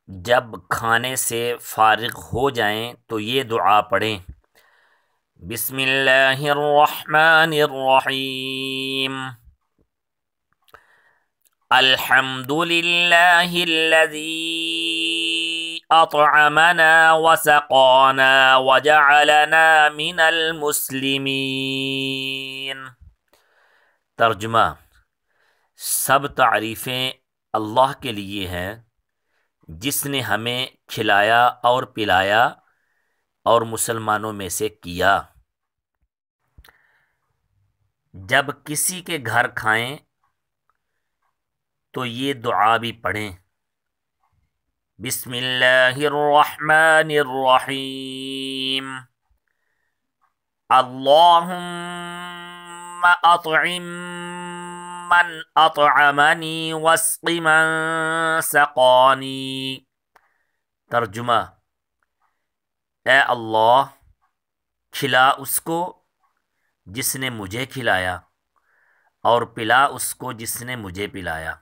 جب کھانے سے فارغ ہو جائیں تو یہ دعا پڑھیں: بسم اللہ الرحمن الرحیم، الحمد للہ الذی اطعمنا وسقانا وجعلنا من المسلمین۔ ترجمہ: سب تعریفیں اللہ کے لیے ہیں جس نے ہمیں کھلایا اور پلایا اور مسلمانوں میں سے کیا۔ جب کسی کے گھر کھائیں تو یہ دعا بھی پڑھیں: بسم اللہ الرحمن الرحیم، اللہم اطعم من اطعمنی واسق من سقانی۔ ترجمہ: اے اللہ، کھلا اس کو جس نے مجھے کھلایا اور پلا اس کو جس نے مجھے پلایا۔